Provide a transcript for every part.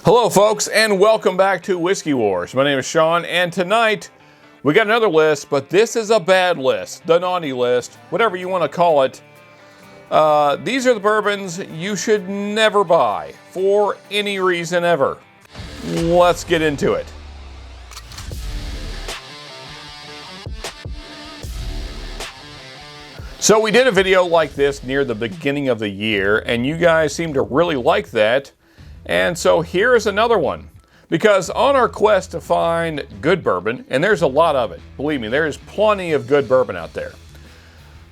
Hello folks, and welcome back to Whiskey Wars. My name is Sean, and tonight we got another list, but this is a bad list, the naughty list, whatever you want to call it. These are the bourbons you should never buy for any reason ever. Let's get into it. So we did a video like this near the beginning of the year, and you guys seem to really like that. And so here's another one. Because on our quest to find good bourbon, and there's a lot of it, believe me, there is plenty of good bourbon out there.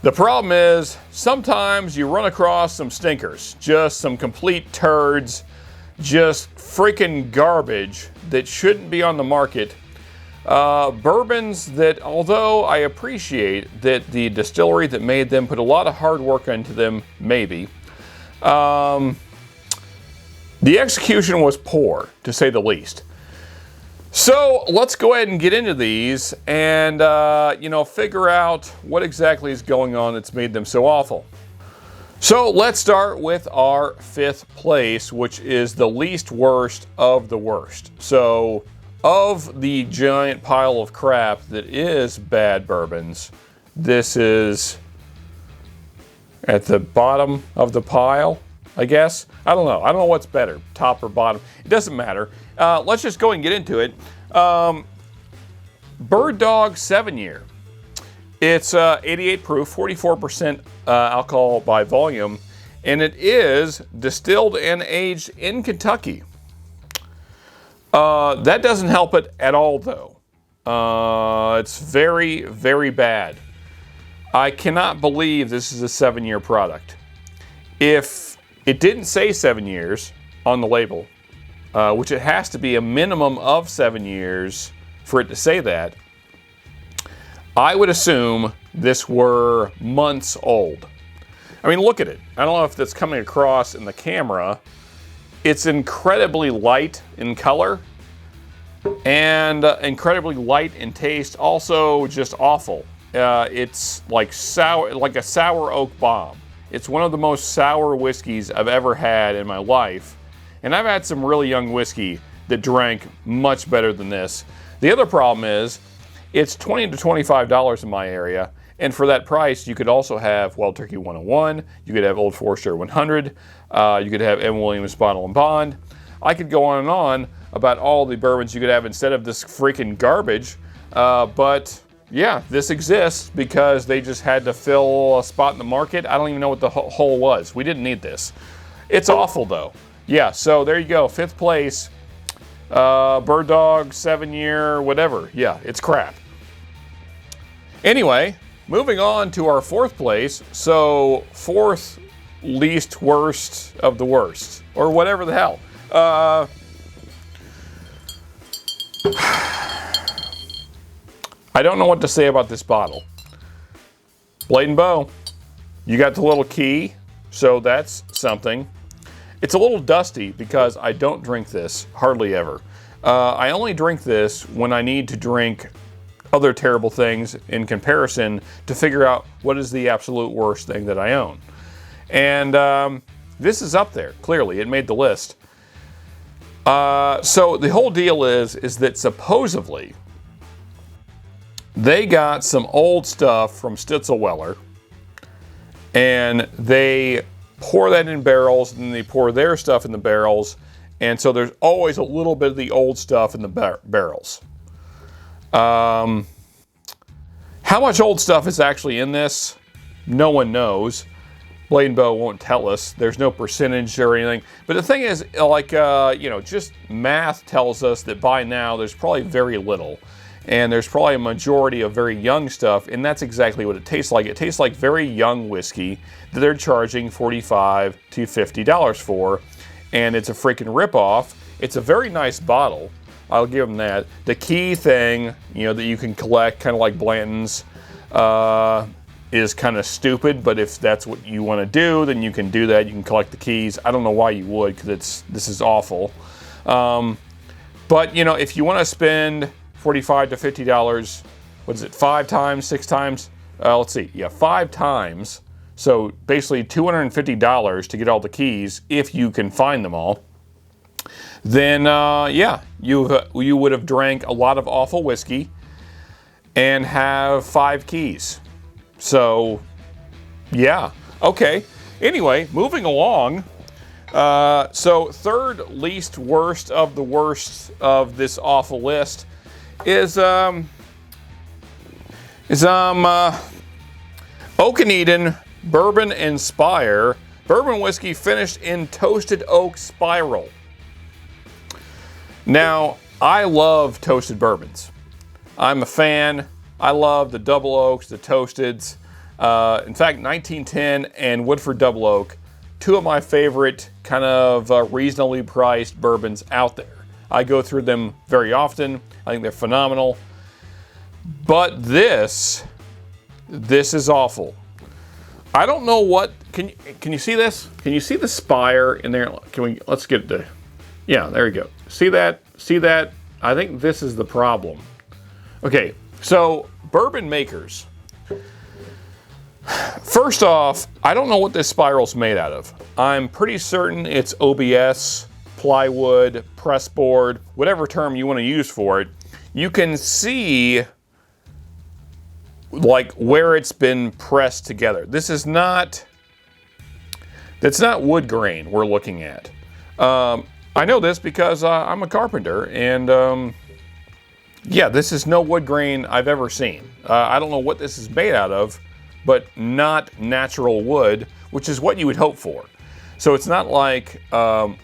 The problem is, sometimes you run across some stinkers, just some complete turds, just freaking garbage that shouldn't be on the market. Bourbons that, although I appreciate that the distillery that made them put a lot of hard work into them, maybe, the execution was poor, to say the least. So let's go ahead and get into these and, figure out what exactly is going on that's made them so awful. So let's start with our fifth place, which is the least worst of the worst. So of the giant pile of crap that is bad bourbons, this is at the bottom of the pile, I guess. I don't know what's better, top or bottom. It doesn't matter. Let's just go and get into it. Bird Dog 7-year. It's 88 proof, 44% alcohol by volume, and it is distilled and aged in Kentucky. That doesn't help it at all, though. It's very, very bad. I cannot believe this is a 7-year product. If it didn't say 7 years on the label, which it has to be a minimum of 7 years for it to say that, I would assume this were months old. I mean, look at it. I don't know if that's coming across in the camera. It's incredibly light in color and incredibly light in taste. Also, just awful. It's like a sour oak bomb. It's one of the most sour whiskeys I've ever had in my life. And I've had some really young whiskey that drank much better than this. The other problem is, it's $20 to $25 in my area. And for that price, you could also have Wild Turkey 101, you could have Old Forester 100, you could have M. Williams Bottle & Bond. I could go on and on about all the bourbons you could have instead of this freaking garbage. But yeah, this exists because they just had to fill a spot in the market. I don't even know what the hole was. We didn't need this. It's awful, though. Yeah, so there you go. Fifth place. Bird Dog, 7-year, whatever. Yeah, it's crap. Anyway, moving on to our fourth place. So, fourth least worst of the worst. Or whatever the hell. I don't know what to say about this bottle. Blade and Bow. You got the little key, so that's something. It's a little dusty because I don't drink this hardly ever. I only drink this when I need to drink other terrible things in comparison to figure out what is the absolute worst thing that I own. And this is up there, clearly. It made the list. So the whole deal is that supposedly they got some old stuff from Stitzel-Weller, and they pour that in barrels, and then they pour their stuff in the barrels, and so there's always a little bit of the old stuff in the barrels. How much old stuff is actually in this? No one knows. Blade and Bow won't tell us. There's no percentage or anything. But the thing is, just math tells us that by now there's probably very little. And there's probably a majority of very young stuff, and that's exactly what it tastes like. It tastes like very young whiskey that they're charging $45 to $50 for, and it's a freaking ripoff. It's a very nice bottle. I'll give them that. The key thing, that you can collect, kind of like Blanton's, is kind of stupid, but if that's what you want to do, then you can do that. You can collect the keys. I don't know why you would, because this is awful. But, if you want to spend $45 to $50, what is it, 5 times, 6 times? Let's see, 5 times. So basically $250 to get all the keys if you can find them all. then yeah, you would have drank a lot of awful whiskey and have 5 keys. So, yeah. Okay. Anyway, moving along. So third least worst of the worst of this awful list is Oak and Eden Bourbon Inspire bourbon whiskey finished in toasted oak spiral. Now, I love toasted bourbons. I'm a fan. I love the double oaks, the toasteds. In fact, 1910 and Woodford Double Oak, 2 of my favorite kind of reasonably priced bourbons out there. I go through them very often. I think they're phenomenal. But this is awful. I don't know what, can you see this? Can you see the spire in there? Let's get it to, yeah, there you go. See that? See that? I think this is the problem. Okay, so bourbon makers. First off, I don't know what this spiral's made out of. I'm pretty certain it's OBS, plywood, pressboard, whatever term you want to use for it. You can see like where it's been pressed together. This is not, that's not wood grain we're looking at. I know this because I'm a carpenter, and yeah, this is no wood grain I've ever seen. I don't know what this is made out of, but not natural wood, which is what you would hope for. So it's not like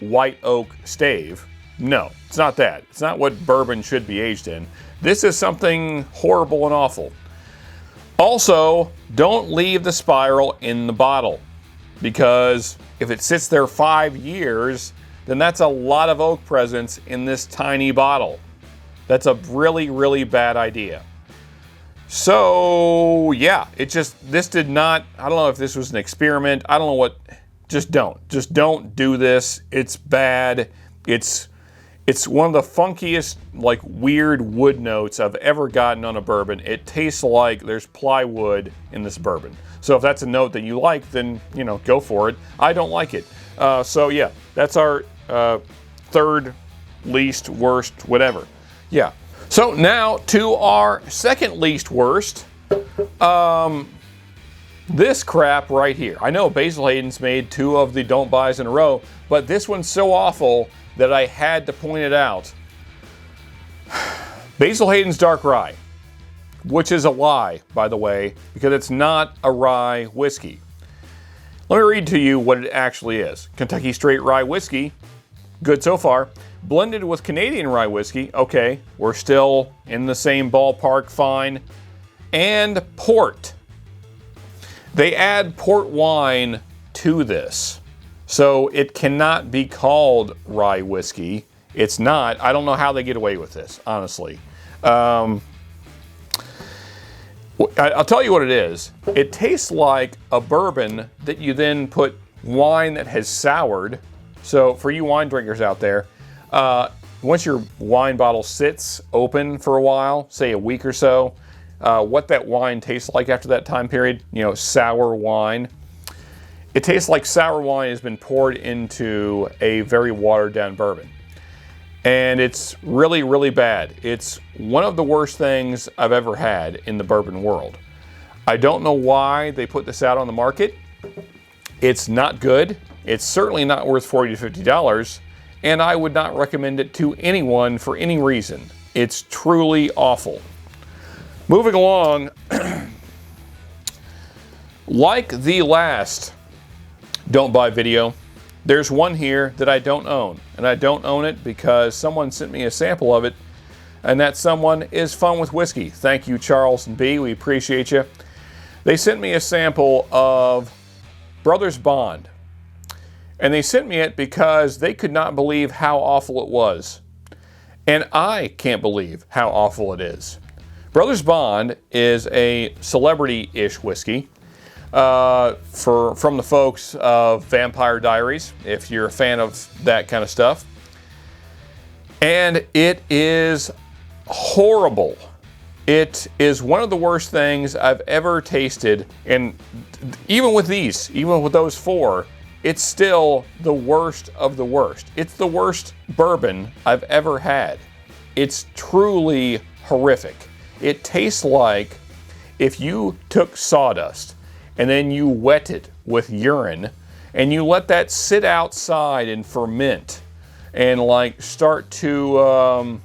white oak stave. No, it's not that. It's not what bourbon should be aged in. This is something horrible and awful. Also, don't leave the spiral in the bottle, because if it sits there 5 years, then that's a lot of oak presence in this tiny bottle. That's a really, really bad idea. So, yeah, this did not, I don't know if this was an experiment. I don't know what, just don't do this. It's bad. It's one of the funkiest, like, weird wood notes I've ever gotten on a bourbon. It tastes like there's plywood in this bourbon. So if that's a note that you like, then, you know, go for it. I don't like it. So yeah, that's our third least worst, whatever. Yeah. So now to our second least worst. This crap right here. I know Basil Hayden's made 2 of the don't buys in a row, but this one's so awful that I had to point it out. Basil Hayden's Dark Rye, which is a lie, by the way, because it's not a rye whiskey. Let me read to you what it actually is. Kentucky Straight Rye Whiskey, good so far. Blended with Canadian rye whiskey, okay, we're still in the same ballpark, fine. And port. They add port wine to this. So it cannot be called rye whiskey. It's not. I don't know how they get away with this, honestly. I'll tell you what it is. It tastes like a bourbon that you then put wine that has soured. So for you wine drinkers out there, once your wine bottle sits open for a while, say a week or so, what that wine tastes like after that time period, you know, sour wine. It tastes like sour wine has been poured into a very watered down bourbon. And it's really, really bad. It's one of the worst things I've ever had in the bourbon world. I don't know why they put this out on the market. It's not good. It's certainly not worth $40 to $50. And I would not recommend it to anyone for any reason. It's truly awful. Moving along, like the last Don't Buy video, there's one here that I don't own. And I don't own it because someone sent me a sample of it, and that someone is Fun with Whiskey. Thank you, Charles and B. We appreciate you. They sent me a sample of Brothers Bond. And they sent me it because they could not believe how awful it was. And I can't believe how awful it is. Brothers Bond is a celebrity-ish whiskey from the folks of Vampire Diaries, if you're a fan of that kind of stuff. And it is horrible. It is one of the worst things I've ever tasted. And even with these, even with those 4, it's still the worst of the worst. It's the worst bourbon I've ever had. It's truly horrific. It tastes like if you took sawdust and then you wet it with urine and you let that sit outside and ferment and like start to,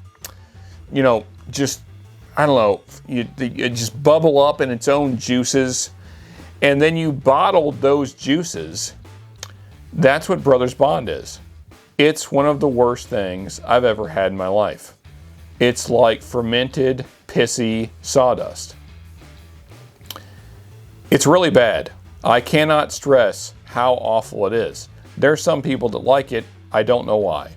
you know, just, I don't know, it just bubble up in its own juices, and then you bottled those juices. That's what Brothers Bond is. It's one of the worst things I've ever had in my life. It's like fermented, pissy sawdust. It's really bad. I cannot stress how awful it is. There's some people that like it. I don't know why.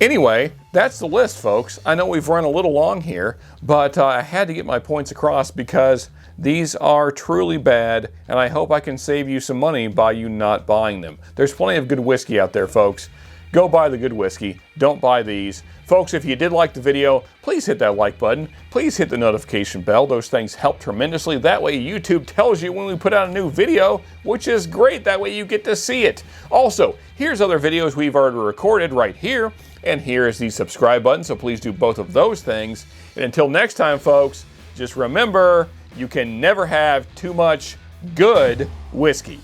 Anyway, that's the list, folks. I know we've run a little long here, but I had to get my points across because these are truly bad, and I hope I can save you some money by you not buying them. There's plenty of good whiskey out there, folks. Go buy the good whiskey. Don't buy these. Folks, if you did like the video, please hit that like button. Please hit the notification bell. Those things help tremendously. That way YouTube tells you when we put out a new video, which is great. That way you get to see it. Also, here's other videos we've already recorded right here. And here is the subscribe button, so please do both of those things. And until next time, folks, just remember, you can never have too much good whiskey.